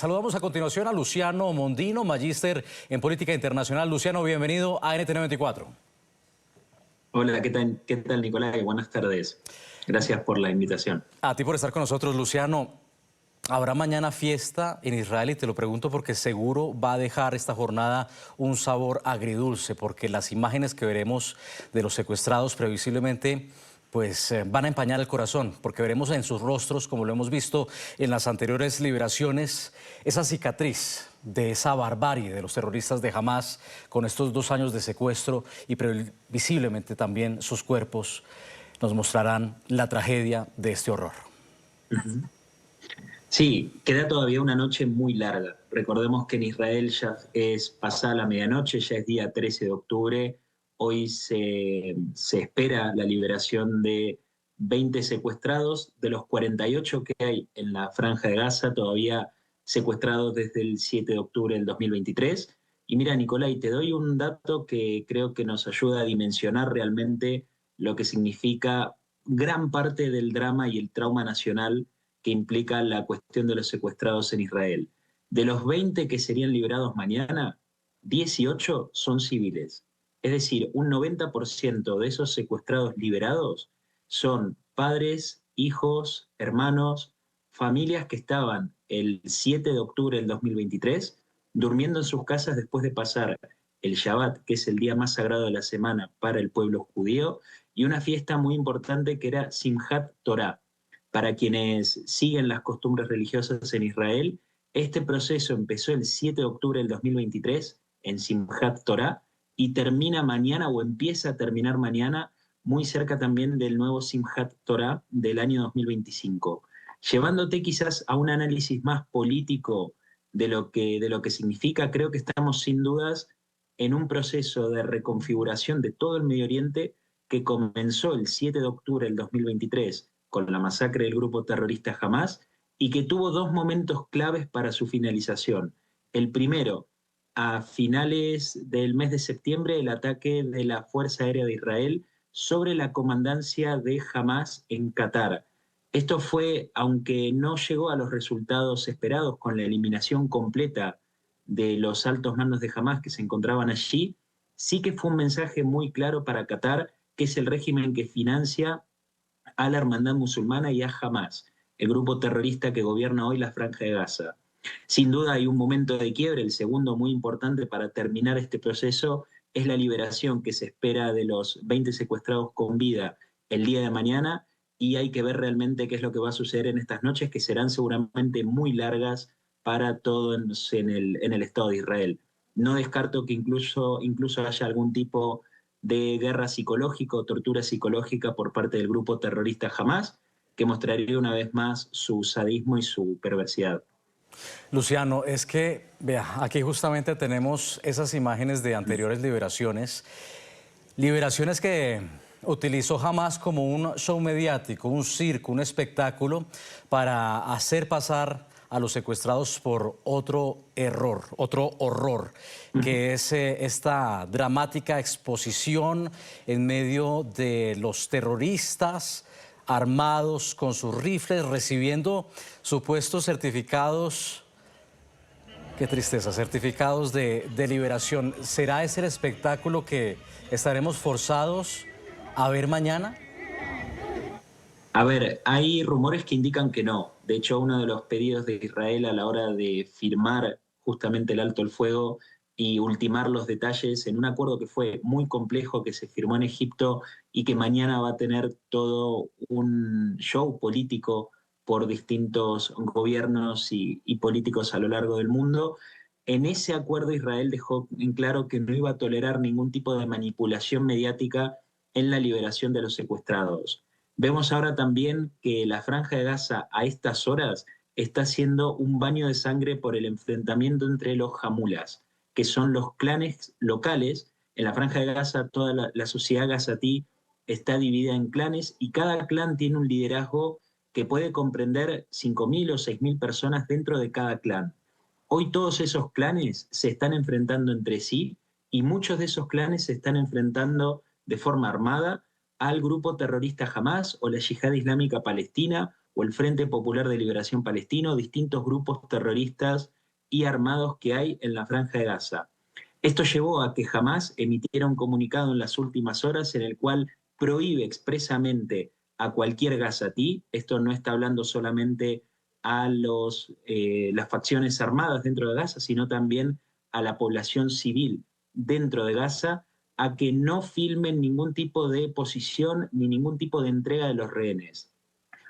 Saludamos a continuación a Luciano Mondino, magíster en política internacional. Luciano, bienvenido a NTN24. Hola, qué tal, Nicolás? Buenas tardes. Gracias por la invitación. A ti por estar con nosotros, Luciano. ¿Habrá mañana fiesta en Israel? Y te lo pregunto porque seguro va a dejar esta jornada un sabor agridulce, porque las imágenes que veremos de los secuestrados previsiblemente pues van a empañar el corazón, porque veremos en sus rostros, como lo hemos visto en las anteriores liberaciones, esa cicatriz de esa barbarie de los terroristas de Hamás con estos 2 años de secuestro, y previsiblemente también sus cuerpos nos mostrarán la tragedia de este horror. Sí, queda todavía una noche muy larga. Recordemos que en Israel ya es pasada la medianoche, ya es día 13 de octubre. Hoy se espera la liberación de 20 secuestrados, de los 48 que hay en la Franja de Gaza, todavía secuestrados desde el 7 de octubre del 2023. Y mira, Nicolai, te doy un dato que creo que nos ayuda a dimensionar realmente lo que significa gran parte del drama y el trauma nacional que implica la cuestión de los secuestrados en Israel. De los 20 que serían liberados mañana, 18 son civiles. Es decir, un 90% de esos secuestrados liberados son padres, hijos, hermanos, familias que estaban el 7 de octubre del 2023 durmiendo en sus casas después de pasar el Shabbat, que es el día más sagrado de la semana para el pueblo judío, y una fiesta muy importante que era Simchat Torah. Para quienes siguen las costumbres religiosas en Israel, este proceso empezó el 7 de octubre del 2023 en Simchat Torah y termina mañana o empieza a terminar mañana muy cerca también del nuevo Simchat Torah del año 2025. Llevándote quizás a un análisis más político de lo que significa, creo que estamos sin dudas en un proceso de reconfiguración de todo el Medio Oriente que comenzó el 7 de octubre del 2023 con la masacre del grupo terrorista Hamás y que tuvo 2 momentos claves para su finalización. El primero, a finales del mes de septiembre, el ataque de la Fuerza Aérea de Israel sobre la comandancia de Hamás en Qatar. Esto fue, aunque no llegó a los resultados esperados con la eliminación completa de los altos mandos de Hamás que se encontraban allí, sí que fue un mensaje muy claro para Qatar, que es el régimen que financia a la Hermandad Musulmana y a Hamás, el grupo terrorista que gobierna hoy la Franja de Gaza. Sin duda hay un momento de quiebre, el segundo muy importante para terminar este proceso es la liberación que se espera de los 20 secuestrados con vida el día de mañana, y hay que ver realmente qué es lo que va a suceder en estas noches, que serán seguramente muy largas para todos en el Estado de Israel. No descarto que incluso haya algún tipo de guerra psicológica o tortura psicológica por parte del grupo terrorista Hamás, que mostraría una vez más su sadismo y su perversidad. Luciano, es que, vea, aquí justamente tenemos esas imágenes de anteriores liberaciones, liberaciones que utilizó Hamás como un show mediático, un circo, un espectáculo para hacer pasar a los secuestrados por otro error, otro horror, que es esta dramática exposición en medio de los terroristas armados con sus rifles, recibiendo supuestos certificados. Qué tristeza, certificados de liberación. ¿Será ese el espectáculo que estaremos forzados a ver mañana? A ver, hay rumores que indican que no. De hecho, uno de los pedidos de Israel a la hora de firmar justamente el alto el fuego y ultimar los detalles en un acuerdo que fue muy complejo, que se firmó en Egipto y que mañana va a tener todo un show político por distintos gobiernos y políticos a lo largo del mundo. En ese acuerdo Israel dejó en claro que no iba a tolerar ningún tipo de manipulación mediática en la liberación de los secuestrados. Vemos ahora también que la Franja de Gaza a estas horas está haciendo un baño de sangre por el enfrentamiento entre los hamulas, que son los clanes locales. En la Franja de Gaza toda la sociedad gazatí está dividida en clanes y cada clan tiene un liderazgo que puede comprender 5.000 o 6.000 personas dentro de cada clan. Hoy todos esos clanes se están enfrentando entre sí y muchos de esos clanes se están enfrentando de forma armada al grupo terrorista Hamás o la Yihad Islámica Palestina o el Frente Popular de Liberación Palestino, distintos grupos terroristas y armados que hay en la Franja de Gaza. Esto llevó a que Hamás emitiera un comunicado en las últimas horas en el cual prohíbe expresamente a cualquier gazatí, esto no está hablando solamente a las facciones armadas dentro de Gaza, sino también a la población civil dentro de Gaza, a que no filmen ningún tipo de posición ni ningún tipo de entrega de los rehenes.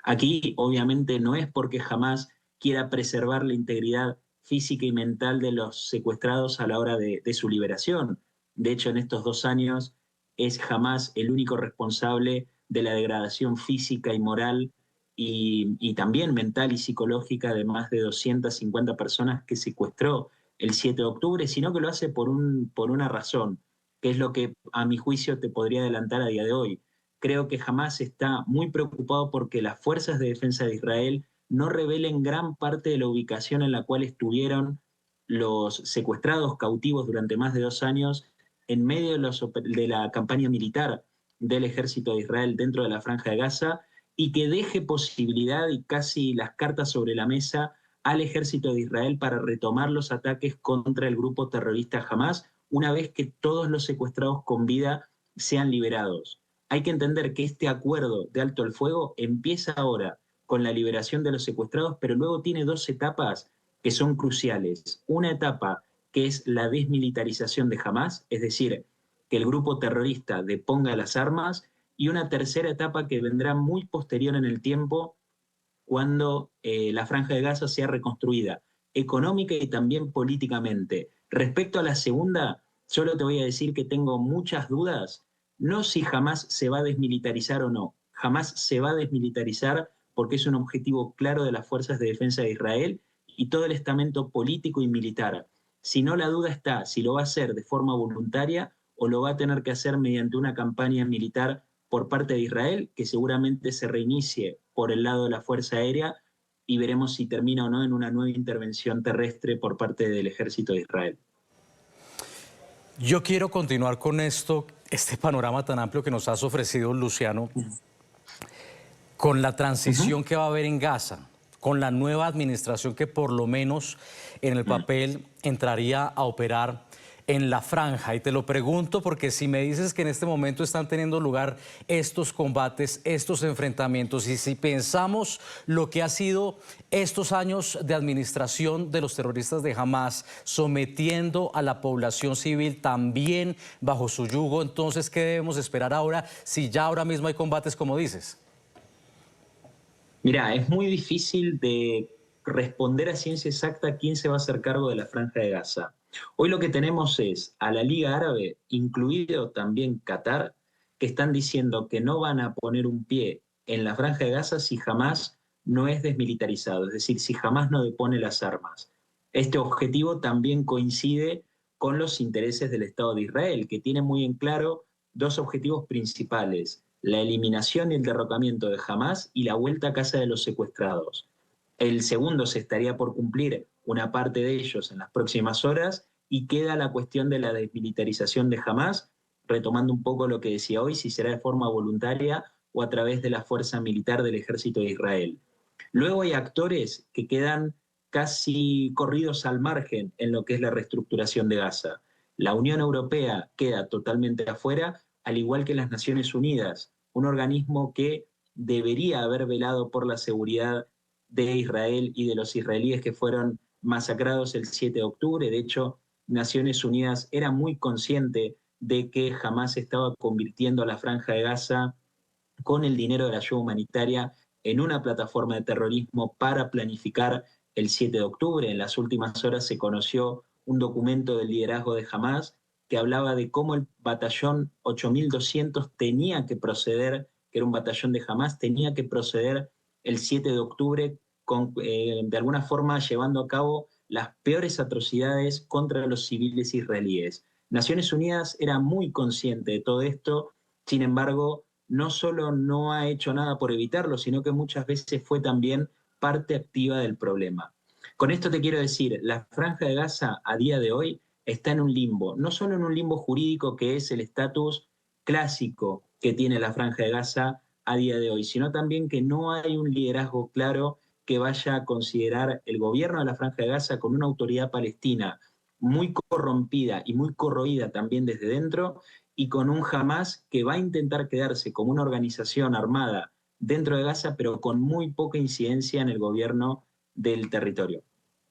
Aquí obviamente no es porque jamás quiera preservar la integridad física y mental de los secuestrados a la hora de su liberación. De hecho, en estos 2 años es jamás el único responsable de la degradación física y moral y también mental y psicológica de más de 250 personas que secuestró el 7 de octubre, sino que lo hace por una razón, que es lo que a mi juicio te podría adelantar a día de hoy. Creo que Hamás está muy preocupado porque las fuerzas de defensa de Israel no revelen gran parte de la ubicación en la cual estuvieron los secuestrados cautivos durante más de 2 años en medio de la campaña militar del ejército de Israel dentro de la Franja de Gaza, y que deje posibilidad y casi las cartas sobre la mesa al ejército de Israel para retomar los ataques contra el grupo terrorista Hamás una vez que todos los secuestrados con vida sean liberados. Hay que entender que este acuerdo de alto el fuego empieza ahora con la liberación de los secuestrados, pero luego tiene 2 etapas que son cruciales. Una etapa que es la desmilitarización de Hamás, es decir, que el grupo terrorista deponga las armas, y una tercera etapa que vendrá muy posterior en el tiempo, cuando la Franja de Gaza sea reconstruida económica y también políticamente. Respecto a la segunda, solo te voy a decir que tengo muchas dudas, no si jamás se va a desmilitarizar o no, jamás se va a desmilitarizar porque es un objetivo claro de las fuerzas de defensa de Israel y todo el estamento político y militar. Si no, la duda está si lo va a hacer de forma voluntaria o lo va a tener que hacer mediante una campaña militar por parte de Israel, que seguramente se reinicie por el lado de la Fuerza Aérea, y veremos si termina o no en una nueva intervención terrestre por parte del ejército de Israel. Yo quiero continuar con este panorama tan amplio que nos has ofrecido, Luciano, con la transición que va a haber en Gaza, con la nueva administración que por lo menos en el papel entraría a operar en la franja. Y te lo pregunto porque si me dices que en este momento están teniendo lugar estos combates, estos enfrentamientos, y si pensamos lo que ha sido estos años de administración de los terroristas de Hamás, sometiendo a la población civil también bajo su yugo, entonces, ¿qué debemos esperar ahora si ya ahora mismo hay combates como dices? Mira, es muy difícil de responder a ciencia exacta quién se va a hacer cargo de la Franja de Gaza. Hoy lo que tenemos es a la Liga Árabe, incluido también Qatar, que están diciendo que no van a poner un pie en la Franja de Gaza si jamás no es desmilitarizado, es decir, si jamás no depone las armas. Este objetivo también coincide con los intereses del Estado de Israel, que tiene muy en claro 2 objetivos principales: la eliminación y el derrocamiento de Hamás y la vuelta a casa de los secuestrados. El segundo se estaría por cumplir, una parte de ellos en las próximas horas, y queda la cuestión de la desmilitarización de Hamás, retomando un poco lo que decía hoy, si será de forma voluntaria o a través de la fuerza militar del ejército de Israel. Luego hay actores que quedan casi corridos al margen en lo que es la reestructuración de Gaza. La Unión Europea queda totalmente afuera, al igual que las Naciones Unidas, un organismo que debería haber velado por la seguridad de Israel y de los israelíes que fueron masacrados el 7 de octubre. De hecho, Naciones Unidas era muy consciente de que jamás estaba convirtiendo a la Franja de Gaza con el dinero de la ayuda humanitaria en una plataforma de terrorismo para planificar el 7 de octubre. En las últimas horas se conoció un documento del liderazgo de Hamás que hablaba de cómo el batallón 8200 tenía que proceder, que era un batallón de Hamás, tenía que proceder el 7 de octubre de alguna forma llevando a cabo las peores atrocidades contra los civiles israelíes. Naciones Unidas era muy consciente de todo esto, sin embargo, no solo no ha hecho nada por evitarlo, sino que muchas veces fue también parte activa del problema. Con esto te quiero decir, la Franja de Gaza a día de hoy está en un limbo, no solo en un limbo jurídico que es el estatus clásico que tiene la Franja de Gaza a día de hoy, sino también que no hay un liderazgo claro que vaya a considerar el gobierno de la Franja de Gaza con una autoridad palestina muy corrompida y muy corroída también desde dentro, y con un Hamas que va a intentar quedarse como una organización armada dentro de Gaza, pero con muy poca incidencia en el gobierno del territorio.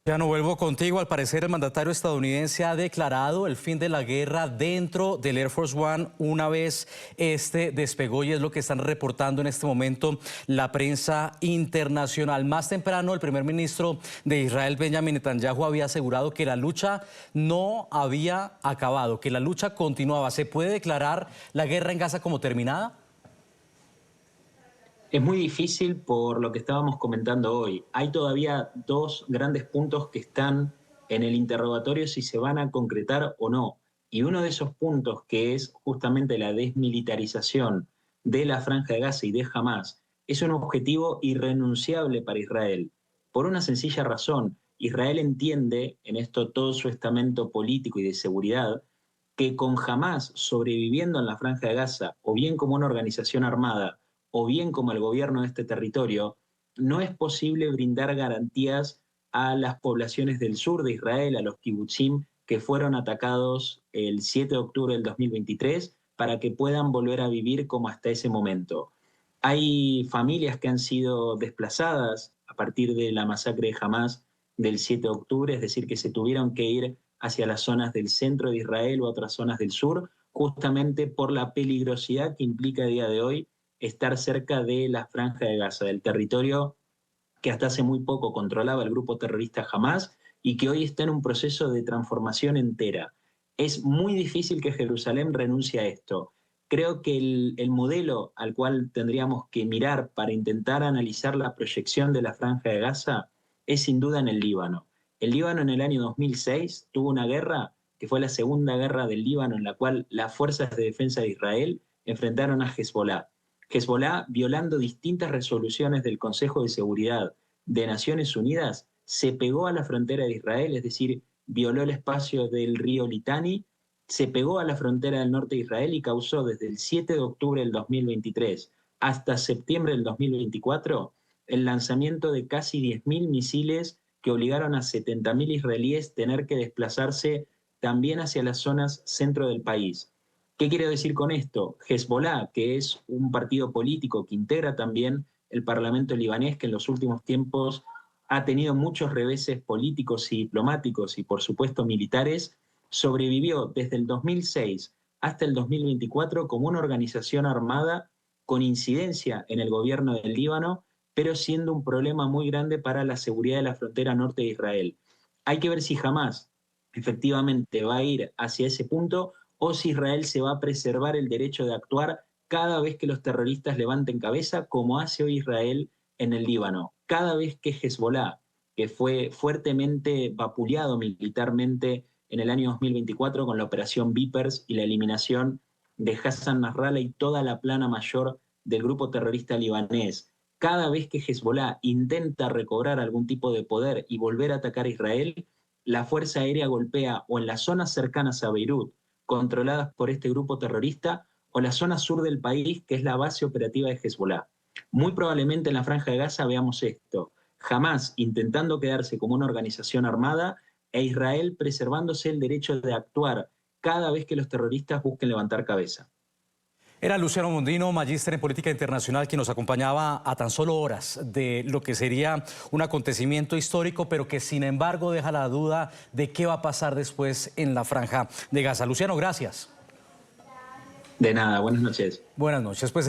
Ya no vuelvo contigo. Al parecer, el mandatario estadounidense ha declarado el fin de la guerra dentro del Air Force One una vez este despegó, y es lo que están reportando en este momento la prensa internacional. Más temprano, el primer ministro de Israel, Benjamin Netanyahu, había asegurado que la lucha no había acabado, que la lucha continuaba. ¿Se puede declarar la guerra en Gaza como terminada? Es muy difícil por lo que estábamos comentando hoy. Hay todavía dos grandes puntos que están en el interrogatorio si se van a concretar o no. Y uno de esos puntos, que es justamente la desmilitarización de la Franja de Gaza y de Hamas, es un objetivo irrenunciable para Israel. Por una sencilla razón, Israel entiende, en esto todo su estamento político y de seguridad, que con Hamas sobreviviendo en la Franja de Gaza, o bien como una organización armada, o bien como el gobierno de este territorio, no es posible brindar garantías a las poblaciones del sur de Israel, a los kibutzim, que fueron atacados el 7 de octubre del 2023, para que puedan volver a vivir como hasta ese momento. Hay familias que han sido desplazadas a partir de la masacre de Hamas del 7 de octubre, es decir, que se tuvieron que ir hacia las zonas del centro de Israel o a otras zonas del sur, justamente por la peligrosidad que implica a día de hoy estar cerca de la Franja de Gaza, del territorio que hasta hace muy poco controlaba el grupo terrorista Hamas y que hoy está en un proceso de transformación entera. Es muy difícil que Jerusalén renuncie a esto. Creo que el modelo al cual tendríamos que mirar para intentar analizar la proyección de la Franja de Gaza es sin duda en el Líbano. El Líbano en el año 2006 tuvo una guerra que fue la segunda guerra del Líbano, en la cual las fuerzas de defensa de Israel enfrentaron a Hezbollah. Hezbollah, violando distintas resoluciones del Consejo de Seguridad de Naciones Unidas, se pegó a la frontera de Israel, es decir, violó el espacio del río Litani, se pegó a la frontera del norte de Israel y causó desde el 7 de octubre del 2023 hasta septiembre del 2024 el lanzamiento de casi 10.000 misiles que obligaron a 70.000 israelíes a tener que desplazarse también hacia las zonas centro del país. ¿Qué quiero decir con esto? Hezbollah, que es un partido político que integra también el Parlamento libanés, que en los últimos tiempos ha tenido muchos reveses políticos y diplomáticos y por supuesto militares, sobrevivió desde el 2006 hasta el 2024 como una organización armada con incidencia en el gobierno del Líbano, pero siendo un problema muy grande para la seguridad de la frontera norte de Israel. Hay que ver si jamás efectivamente va a ir hacia ese punto o si Israel se va a preservar el derecho de actuar cada vez que los terroristas levanten cabeza, como hace hoy Israel en el Líbano. Cada vez que Hezbollah, que fue fuertemente vapuleado militarmente en el año 2024 con la operación Vipers y la eliminación de Hassan Nasrallah y toda la plana mayor del grupo terrorista libanés, cada vez que Hezbollah intenta recobrar algún tipo de poder y volver a atacar a Israel, la Fuerza Aérea golpea o en las zonas cercanas a Beirut, controladas por este grupo terrorista, o la zona sur del país, que es la base operativa de Hezbollah. Muy probablemente en la Franja de Gaza veamos esto: Hamas intentando quedarse como una organización armada e Israel preservándose el derecho de actuar cada vez que los terroristas busquen levantar cabeza. Era Luciano Mondino, magíster en política internacional, quien nos acompañaba a tan solo horas de lo que sería un acontecimiento histórico, pero que sin embargo deja la duda de qué va a pasar después en la Franja de Gaza. Luciano, gracias. De nada, buenas noches. Buenas noches. Pues